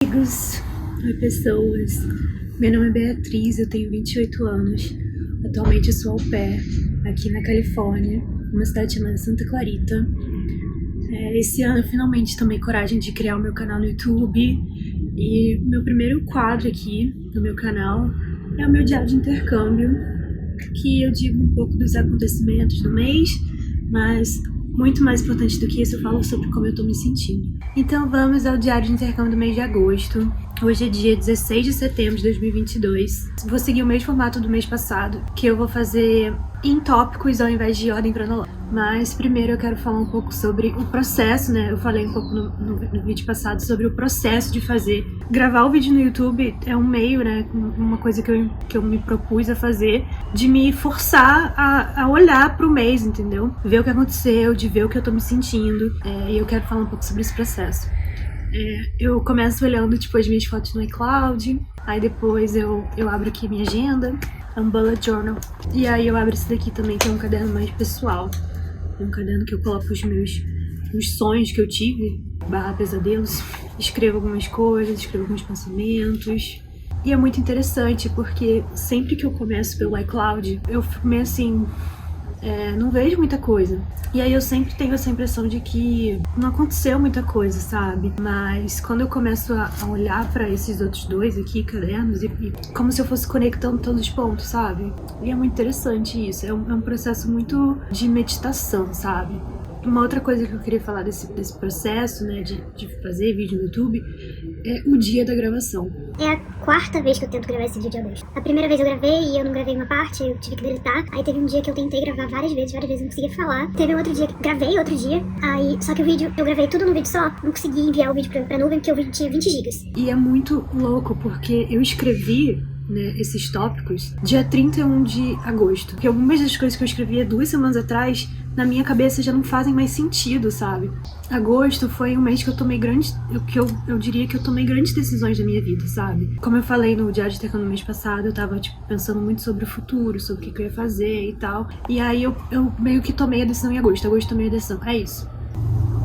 Amigos, oi pessoas, meu nome é Beatriz, eu tenho 28 anos, atualmente eu sou au pair aqui na Califórnia, numa cidade chamada Santa Clarita. Esse ano eu finalmente tomei coragem de criar o meu canal no YouTube e meu primeiro quadro aqui no meu canal é o meu diário de intercâmbio, que eu digo um pouco dos acontecimentos do mês, mas muito mais importante do que isso, eu falo sobre como eu tô me sentindo. Então vamos ao diário de intercâmbio do mês de agosto. Hoje é dia 16 de setembro de 2022. Vou seguir o mesmo formato do mês passado, que eu vou fazer em tópicos ao invés de ordem cronológica. Mas primeiro eu quero falar um pouco sobre o processo, né? Eu falei um pouco no vídeo passado sobre o processo de fazer. Gravar o vídeo no YouTube é um meio, né? Uma coisa que eu me propus a fazer, de me forçar a olhar pro mês, entendeu? Ver o que aconteceu, de ver o que eu tô me sentindo. E eu quero falar um pouco sobre esse processo. Eu começo olhando, tipo, as minhas fotos no iCloud, aí depois eu abro aqui minha agenda, é um bullet journal, e aí eu abro esse daqui também, que é um caderno mais pessoal, é um caderno que eu coloco os sonhos que eu tive, /pesadelos, escrevo algumas coisas, escrevo alguns pensamentos, e é muito interessante, porque sempre que eu começo pelo iCloud, eu fico meio assim, não vejo muita coisa. E aí eu sempre tenho essa impressão de que não aconteceu muita coisa, sabe? Mas quando eu começo a olhar pra esses outros dois aqui, cadernos, e como se eu fosse conectando todos os pontos, sabe? E é muito interessante isso. É um processo muito de meditação, sabe? Uma outra coisa que eu queria falar desse processo, né, de fazer vídeo no YouTube, é o dia da gravação. É a quarta vez que eu tento gravar esse vídeo de agosto. A primeira vez eu gravei e eu não gravei uma parte, eu tive que deletar. Aí teve um dia que eu tentei gravar várias vezes eu não conseguia falar. Teve um outro dia que gravei outro dia, aí só que o vídeo, eu gravei tudo num vídeo só, não consegui enviar o vídeo pra nuvem porque o vídeo tinha 20 gigas. E é muito louco porque eu escrevi, né, esses tópicos dia 31 de agosto. Porque algumas das coisas que eu escrevia 2 semanas atrás, na minha cabeça já não fazem mais sentido, sabe? Agosto foi um mês que eu tomei eu diria que eu tomei grandes decisões da minha vida, sabe? Como eu falei no diário de intercâmbio no mês passado, eu tava, tipo, pensando muito sobre o futuro, sobre o que eu ia fazer e tal. E aí eu meio que tomei a decisão em agosto. Agosto tomei a decisão. É isso.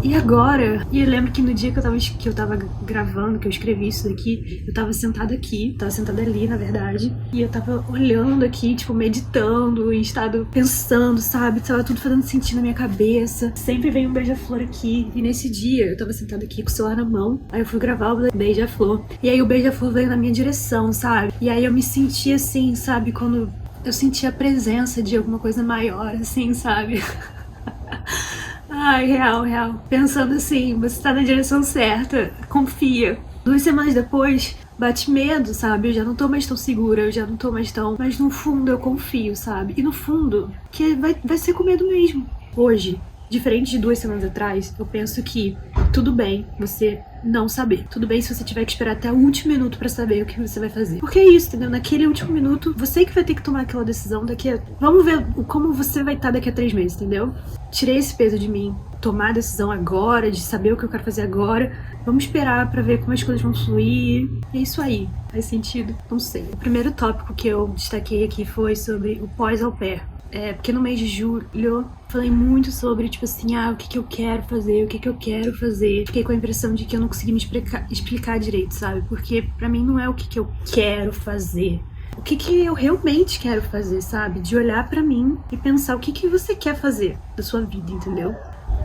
E agora, eu lembro que no dia que eu tava gravando, que eu escrevi isso daqui, eu tava sentada aqui, tava sentada ali, na verdade, e eu tava olhando aqui, tipo, meditando, em estado pensando, sabe? Tava tudo fazendo sentido na minha cabeça. Sempre vem um beija-flor aqui, e nesse dia eu tava sentada aqui com o celular na mão, aí eu fui gravar o beija-flor, e aí o beija-flor veio na minha direção, sabe? E aí eu me senti assim, sabe? Quando eu senti a presença de alguma coisa maior, assim, sabe? Ai, real. Pensando assim, você tá na direção certa, confia. 2 semanas depois, bate medo, sabe? Eu já não tô mais tão segura, eu já não tô mais tão... Mas no fundo eu confio, sabe? E no fundo, que vai ser com medo mesmo. Hoje, diferente de 2 semanas atrás, eu penso que tudo bem você não saber. Tudo bem se você tiver que esperar até o último minuto pra saber o que você vai fazer. Porque é isso, entendeu? Naquele último minuto, você que vai ter que tomar aquela decisão daqui a... Vamos ver como você vai estar daqui a 3 meses, entendeu? Tirei esse peso de mim. Tomar a decisão agora, de saber o que eu quero fazer agora. Vamos esperar pra ver como as coisas vão fluir. É isso aí. Faz sentido? Não sei. O primeiro tópico que eu destaquei aqui foi sobre o pós-au pair. Porque no mês de julho falei muito sobre, tipo assim, o que eu quero fazer, o que eu quero fazer. Fiquei com a impressão de que eu não consegui me explicar direito, sabe? Porque pra mim não é o que eu quero fazer. O que eu realmente quero fazer, sabe? De olhar pra mim e pensar o que você quer fazer da sua vida, entendeu?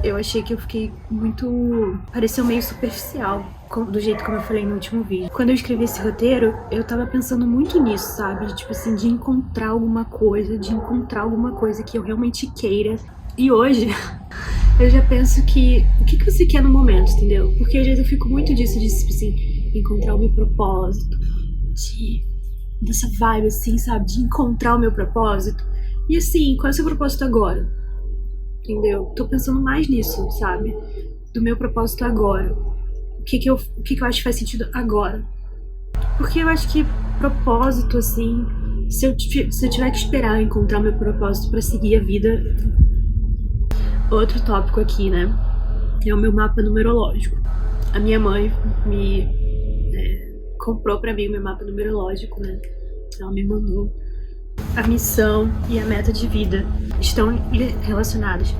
Eu achei que eu fiquei muito... pareceu meio superficial, do jeito como eu falei no último vídeo. Quando eu escrevi esse roteiro, eu tava pensando muito nisso, sabe? Tipo assim, de encontrar alguma coisa, que eu realmente queira. E hoje, eu já penso que... o que você quer no momento, entendeu? Porque às vezes eu fico muito disso, tipo assim, encontrar o meu propósito, dessa vibe, assim, sabe? De encontrar o meu propósito. E assim, qual é o seu propósito agora? Entendeu? Tô pensando mais nisso, sabe? Do meu propósito agora. O que eu acho que faz sentido agora. Porque eu acho que propósito, assim... Se eu tiver que esperar encontrar o meu propósito pra seguir a vida... Outro tópico aqui, né? É o meu mapa numerológico. A minha mãe comprou pra mim o meu mapa numerológico, né? Ela me mandou. A missão e a meta de vida estão relacionadas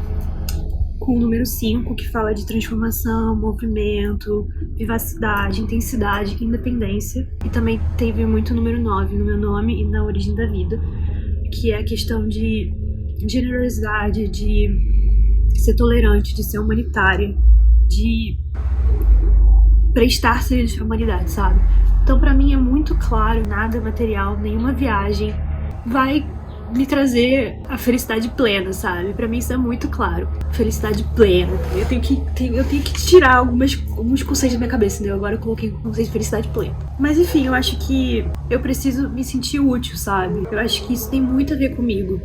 com o número 5, que fala de transformação, movimento, vivacidade, intensidade, independência. E também teve muito o número 9 no meu nome e na origem da vida, que é a questão de generosidade, de ser tolerante, de ser humanitária, de prestar serviço à humanidade, sabe? Então, pra mim é muito claro, nada material, nenhuma viagem vai me trazer a felicidade plena, sabe? Pra mim isso é muito claro. Felicidade plena. Eu tenho que tirar alguns conceitos da minha cabeça, entendeu? Agora eu coloquei o conceito de felicidade plena. Mas enfim, eu acho que eu preciso me sentir útil, sabe? Eu acho que isso tem muito a ver comigo.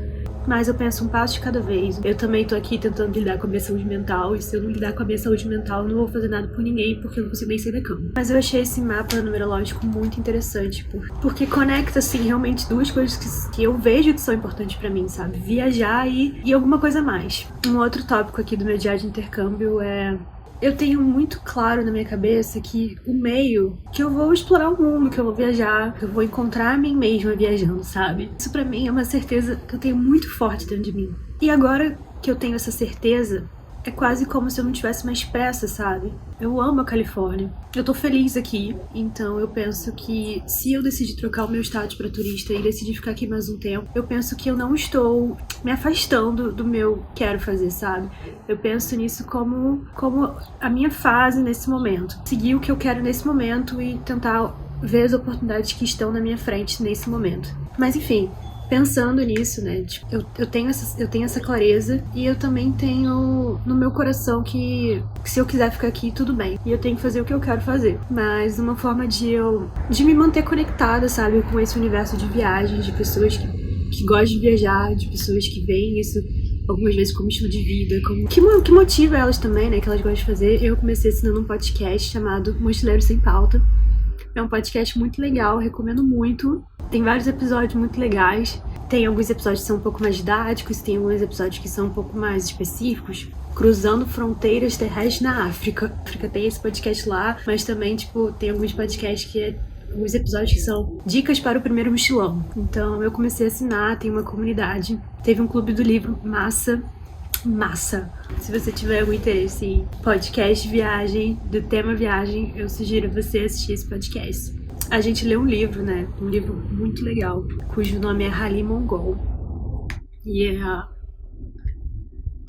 Mas eu penso um passo de cada vez. Eu também tô aqui tentando lidar com a minha saúde mental. E se eu não lidar com a minha saúde mental, eu não vou fazer nada por ninguém, porque eu não consigo nem sair da cama. Mas eu achei esse mapa numerológico muito interessante, porque conecta, assim, realmente duas coisas que eu vejo que são importantes pra mim, sabe? Viajar e alguma coisa a mais. Um outro tópico aqui do meu diário de intercâmbio é... Eu tenho muito claro na minha cabeça que o meio, que eu vou explorar o mundo, que eu vou viajar, que eu vou encontrar a mim mesma viajando, sabe? Isso pra mim é uma certeza que eu tenho muito forte dentro de mim. E agora que eu tenho essa certeza, é quase como se eu não tivesse mais pressa, sabe? Eu amo a Califórnia. Eu tô feliz aqui, então eu penso que se eu decidir trocar o meu status pra turista e decidir ficar aqui mais um tempo, eu penso que eu não estou me afastando do meu quero fazer, sabe? Eu penso nisso como a minha fase nesse momento. Seguir o que eu quero nesse momento e tentar ver as oportunidades que estão na minha frente nesse momento. Mas enfim... Pensando nisso, né, tipo, eu tenho essa clareza e eu também tenho no meu coração que se eu quiser ficar aqui, tudo bem. E eu tenho que fazer o que eu quero fazer. Mas uma forma de me manter conectada, sabe, com esse universo de viagens, de pessoas que gostam de viajar, de pessoas que veem isso algumas vezes como estilo de vida, que motiva elas também, né, que elas gostam de fazer. Eu comecei assinando um podcast chamado Mochileiro Sem Pauta. É um podcast muito legal, recomendo muito. Tem vários episódios muito legais. Tem alguns episódios que são um pouco mais didáticos, tem alguns episódios que são um pouco mais específicos. Cruzando fronteiras terrestres na África. A África tem esse podcast lá, mas também, tipo, tem alguns podcasts alguns episódios que são dicas para o primeiro mochilão. Então eu comecei a assinar, tem uma comunidade. Teve um clube do livro massa. Se você tiver algum interesse em podcast viagem, do tema viagem, eu sugiro você assistir esse podcast. A gente lê um livro, né? Um livro muito legal, cujo nome é Rally Mongol. E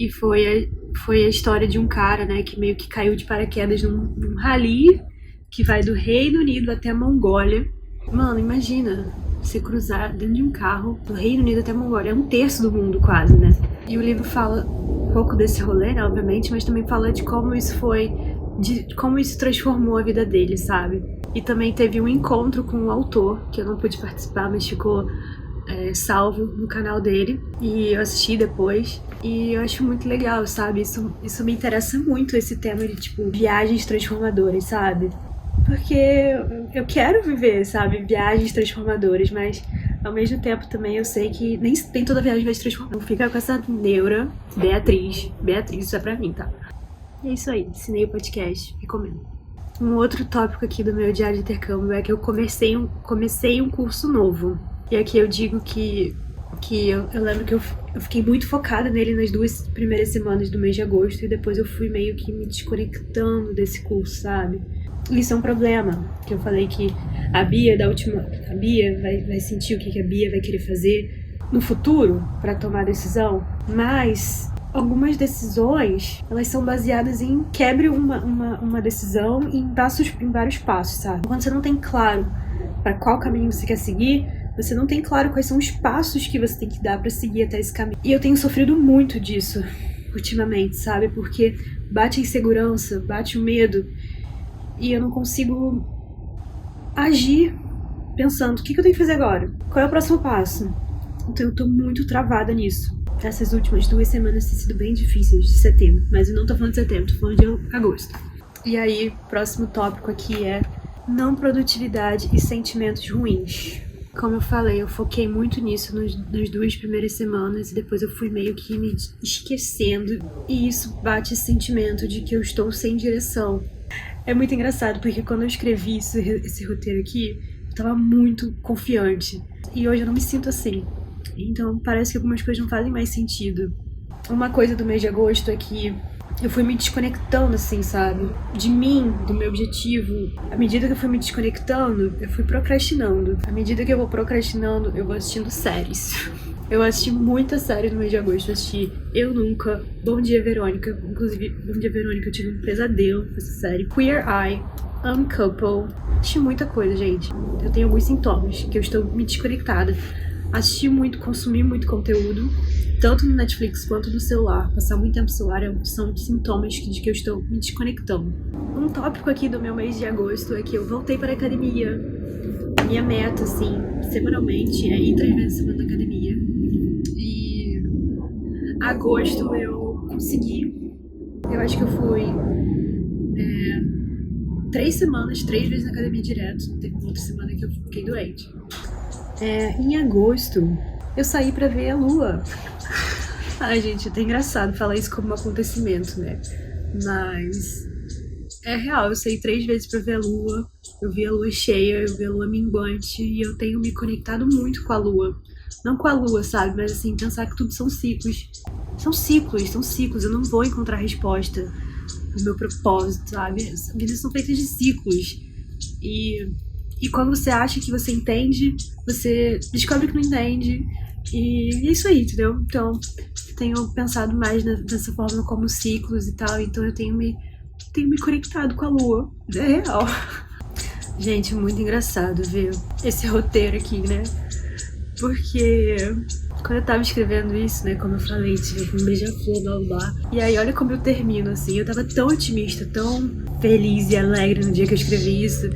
foi a história de um cara, né, que meio que caiu de paraquedas num rally que vai do Reino Unido até a Mongólia. Mano, imagina você cruzar dentro de um carro do Reino Unido até a Mongólia. É um terço do mundo quase, né? E o livro fala um pouco desse rolê, né, obviamente, mas também fala de como isso transformou a vida dele, sabe? E também teve um encontro com o autor, que eu não pude participar, mas ficou salvo no canal dele. E eu assisti depois. E eu acho muito legal, sabe? Isso me interessa muito, esse tema de, tipo, viagens transformadoras, sabe? Porque eu quero viver, sabe? Viagens transformadoras, mas ao mesmo tempo também eu sei que nem toda viagem vai se transformar. Não fica com essa neura, Beatriz, isso é pra mim, tá? E é isso aí, assinei o podcast, recomendo. Um outro tópico aqui do meu diário de intercâmbio é que eu comecei um curso novo. E aqui eu digo que eu lembro que eu fiquei muito focada nele nas 2 primeiras semanas do mês de agosto e depois eu fui meio que me desconectando desse curso, sabe? Isso é um problema, que eu falei que a Bia vai sentir o que a Bia vai querer fazer no futuro para tomar a decisão, mas algumas decisões, elas são baseadas em quebre uma decisão em vários passos, sabe? Quando você não tem claro para qual caminho você quer seguir, você não tem claro quais são os passos que você tem que dar para seguir até esse caminho. E eu tenho sofrido muito disso ultimamente, sabe? Porque bate a insegurança, bate o medo e eu não consigo agir pensando, o que eu tenho que fazer agora? Qual é o próximo passo? Então eu tô muito travada nisso. Essas últimas 2 semanas têm sido bem difíceis, de setembro. Mas eu não tô falando de setembro, tô falando de agosto. E aí, próximo tópico aqui é não produtividade e sentimentos ruins. Como eu falei, eu foquei muito nisso nas 2 primeiras semanas e depois eu fui meio que me esquecendo. E isso bate esse sentimento de que eu estou sem direção. É muito engraçado, porque quando eu escrevi esse roteiro aqui, eu tava muito confiante. E hoje eu não me sinto assim. Então parece que algumas coisas não fazem mais sentido. Uma coisa do mês de agosto é que eu fui me desconectando, assim, sabe? De mim, do meu objetivo. À medida que eu fui me desconectando, eu fui procrastinando. À medida que eu vou procrastinando, eu vou assistindo séries. Eu assisti muita série no mês de agosto. Eu assisti Eu Nunca, Bom Dia Verônica. Inclusive, Bom Dia Verônica, eu tive um pesadelo com essa série. Queer Eye, Uncouple. Assisti muita coisa, gente. Eu tenho alguns sintomas que eu estou me desconectada. Assisti muito, consumi muito conteúdo, tanto no Netflix quanto no celular. Passar muito tempo no celular são sintomas de que eu estou me desconectando. Um tópico aqui do meu mês de agosto é que eu voltei para a academia. Minha meta, assim, semanalmente é ir 3 vezes por semana na academia. E agosto eu consegui. Eu acho que eu fui 3 semanas, 3 vezes na academia direto. Teve uma outra semana que eu fiquei doente. Em agosto, eu saí pra ver a lua. Ai, gente, é até engraçado falar isso como um acontecimento, né? Mas é real, eu saí 3 vezes pra ver a lua. Eu vi a lua cheia, eu vi a lua minguante. E eu tenho me conectado muito com a lua. Não com a lua, sabe? Mas assim, pensar que tudo são ciclos. São ciclos. Eu não vou encontrar resposta no meu propósito, sabe? As vidas são feitas de ciclos. E quando você acha que você entende, você descobre que não entende. E é isso aí, entendeu? Então, tenho pensado mais dessa forma como ciclos e tal. Então eu tenho me conectado com a lua. É real. Gente, muito engraçado ver esse roteiro aqui, né? Porque quando eu tava escrevendo isso, né, como eu falei, tive um beija-flor, blá blá blá. E aí olha como eu termino, assim. Eu tava tão otimista, tão feliz e alegre no dia que eu escrevi isso,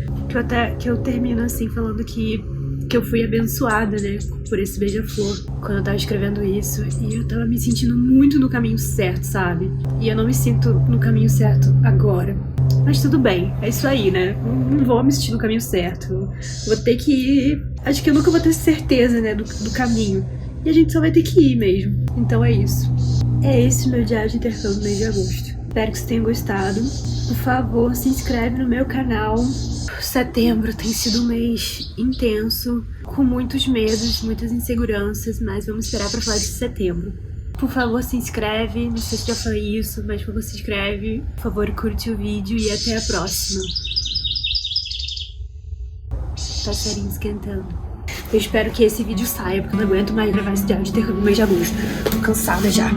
que eu termino assim falando que eu fui abençoada, né, por esse beija-flor quando eu tava escrevendo isso. E eu tava me sentindo muito no caminho certo, sabe? E eu não me sinto no caminho certo agora. Mas tudo bem, é isso aí, né? Não vou me sentir no caminho certo. Vou ter que ir. Acho que eu nunca vou ter certeza, né, do caminho. E a gente só vai ter que ir mesmo. Então é isso. É esse o meu diário de intercâmbio no mês de agosto. Espero que vocês tenham gostado. Por favor, se inscreve no meu canal. Setembro tem sido um mês intenso, com muitos medos, muitas inseguranças, mas vamos esperar pra falar de setembro. Por favor, se inscreve. Não sei se já falei isso, mas por favor, se inscreve. Por favor, curte o vídeo e até a próxima. Passarinhos cantando. Eu espero que esse vídeo saia, porque eu não aguento mais gravar esse diário de intercâmbio no mês de agosto. Tô cansada já.